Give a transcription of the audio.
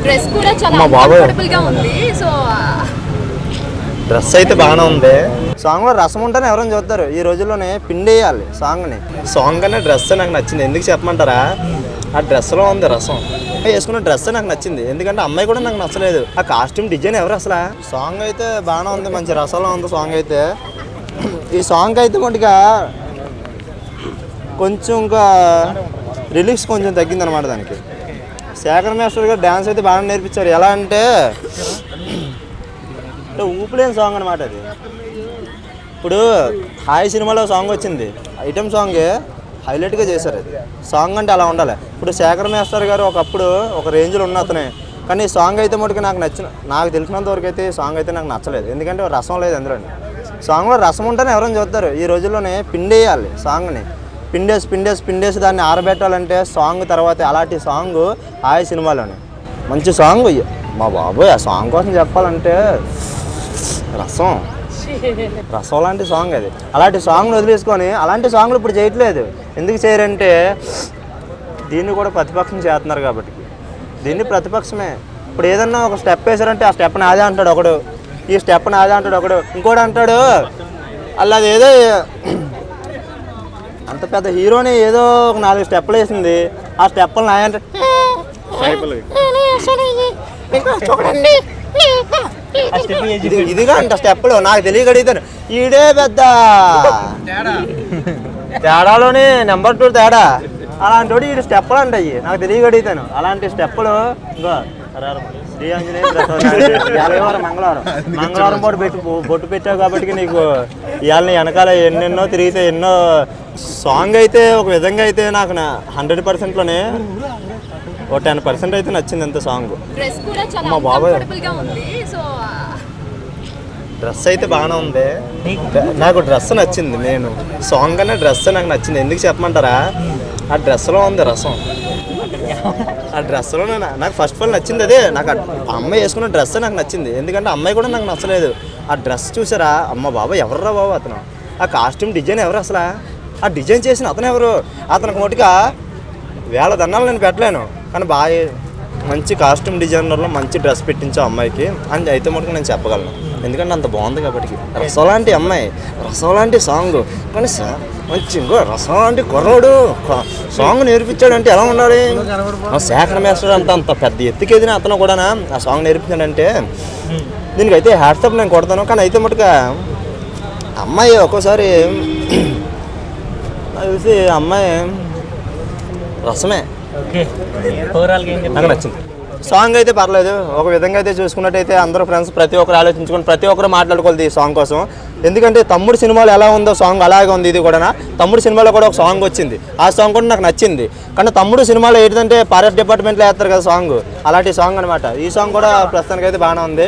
Dress కూడా చాలా comfortable గా ఉంది. సో డ్రెస్ అయితే బాగానే ఉంది. సాంగ్లో రసం ఉంటేనే ఎవరైనా చూస్తారు. ఈ రోజుల్లోనే పిండేయాలి సాంగ్ని. సాంగ్ అనే డ్రెస్ నాకు నచ్చింది. ఎందుకు చెప్పమంటారా, ఆ డ్రెస్లో ఉంది రసం. వేసుకున్న డ్రెస్ నాకు నచ్చింది. ఎందుకంటే అమ్మాయి కూడా నాకు నచ్చలేదు. ఆ కాస్ట్యూమ్ డిజైన్ ఎవరు అసలు. సాంగ్ అయితే బాగానే ఉంది, మంచి రసంలో ఉంది సాంగ్ అయితే. ఈ సాంగ్ అయితే మటుగా కొంచెం ఇంకా రిలీక్స్ కొంచెం తగ్గిందనమాట దానికి. శేఖర్ మాస్టర్ గారు డ్యాన్స్ అయితే బాగా నేర్పించారు. ఎలా అంటే ఊపిలేని సాంగ్ అనమాట అది. ఇప్పుడు హాయ్ సినిమాలో సాంగ్ వచ్చింది, ఐటమ్ సాంగే హైలైట్గా చేశారు. అది సాంగ్ అంటే అలా ఉండాలి. ఇప్పుడు శేఖర్ మాస్టర్ గారు ఒకప్పుడు ఒక రేంజ్లో ఉన్న అతనే, కానీ సాంగ్ అయితే మటుకు నాకు తెలిసినంత వరకు అయితే సాంగ్ అయితే నాకు నచ్చలేదు. ఎందుకంటే రసం లేదు అందులో. సాంగ్లో రసం ఉంటేనే ఎవరైనా చూస్తారు. ఈ రోజుల్లోనే పిండేయాలి సాంగ్ని. పిండేసి దాన్ని ఆరబెట్టాలంటే సాంగ్ తర్వాత అలాంటి సాంగ్ హాయ్ సినిమాలోనే మంచి సాంగ్. మా బాబోయ్, ఆ సాంగ్ కోసం చెప్పాలంటే రసం లాంటి సాంగ్ అది. అలాంటి సాంగ్ని వదిలేసుకొని అలాంటి సాంగ్లు ఇప్పుడు చేయట్లేదు. ఎందుకు చేయరంటే దీన్ని కూడా ప్రతిపక్షం చేస్తున్నారు కాబట్టి. దీన్ని ప్రతిపక్షమే. ఇప్పుడు ఏదన్నా ఒక స్టెప్ వేసారంటే ఆ స్టెప్ నాదే అంటాడు ఒకడు, ఈ స్టెప్ నాదే అంటాడు ఒకడు, ఇంకోటి అంటాడు అలా ఏదో అంత పెద్ద హీరోని ఏదో ఒక 4 స్టెప్పులు వేసింది, ఆ స్టెప్పులు నాయంటే చూడండి ఇదిగా అంట స్టెప్పులు. నాకు తెలియగడుగుతాను ఈడే పెద్ద తేడాలోని నెంబర్ 2 తేడా. అలాంటి వాడు ఈ స్టెప్పులు అంటాయి. నాకు తెలియగడుగుతాను అలాంటి స్టెప్పులు. ఇంకో శ్రీ ఆంజనేయ మంగళవారం బొట్టు పెట్టావు కాబట్టి నీకు ఇవాళ వెనకాల ఎన్నెన్నో తిరిగితే ఎన్నో. సాంగ్ అయితే ఒక విధంగా అయితే నాకు 100%లోనే ఓ 10% అయితే నచ్చింది అంత సాంగ్. మా బాబాయ్ డ్రెస్ అయితే బాగానే ఉంది. నాకు డ్రెస్ నచ్చింది. నేను సాంగ్ అనే డ్రెస్ నాకు నచ్చింది. ఎందుకు చెప్పమంటారా, ఆ డ్రెస్లో ఉంది రసం. ఆ డ్రెస్లో నాకు ఫస్ట్ ఆఫ్ ఆల్ నచ్చింది అదే. నాకు ఆ అమ్మాయి వేసుకున్న డ్రెస్ నాకు నచ్చింది. ఎందుకంటే అమ్మాయి కూడా నాకు నచ్చలేదు. ఆ డ్రెస్ చూసారా, అమ్మ బాబా ఎవర్రా బాబు అతను. ఆ కాస్ట్యూమ్ డిజైన్ ఎవరు అసలు, ఆ డిజైన్ చేసిన అతను ఎవరు. అతనికి మటుగా వేల దండాలు నేను పెట్టలేను, కానీ బాగా మంచి కాస్ట్యూమ్ డిజైనర్లో మంచి డ్రెస్ పెట్టించా అమ్మాయికి అని అయితే మటుకు నేను చెప్పగలను. ఎందుకంటే అంత బాగుంది కాబట్టి. రసం లాంటి అమ్మాయి, రసం లాంటి సాంగ్, కానీ మంచి ఇంకో రసం లాంటి కుర్రోడు సాంగ్ నేర్పించాడంటే ఎలా ఉండాలి. శేఖర్ మాస్టర్ అంత పెద్ద ఎత్తుకేదిన అతను కూడా ఆ సాంగ్ నేర్పించాడంటే దీనికైతే హ్యాట్సాప్ నేను కొడతాను. కానీ అయితే మటుగా అమ్మాయి ఒక్కోసారి నాకు చూసి అమ్మాయి రసమే. నాకు నచ్చింది సాంగ్ అయితే పర్లేదు. ఒక విధంగా అయితే చూసుకున్నట్టయితే అందరూ ఫ్రెండ్స్ ప్రతి ఒక్కరు ఆలోచించుకొని ప్రతి ఒక్కరు మాట్లాడుకోవాలి ఈ సాంగ్ కోసం. ఎందుకంటే తమ్ముడు సినిమాలో ఎలా ఉందో సాంగ్ అలాగే ఉంది ఇది కూడా. తమ్ముడు సినిమాలో కూడా ఒక సాంగ్ వచ్చింది, ఆ సాంగ్ కూడా నాకు నచ్చింది. కానీ తమ్ముడు సినిమాలో ఏంటంటే ఫారెస్ట్ డిపార్ట్మెంట్లో వేస్తారు కదా సాంగ్, అలాంటి సాంగ్ అనమాట. ఈ సాంగ్ కూడా ప్రస్తుతానికి అయితే బాగానే ఉంది.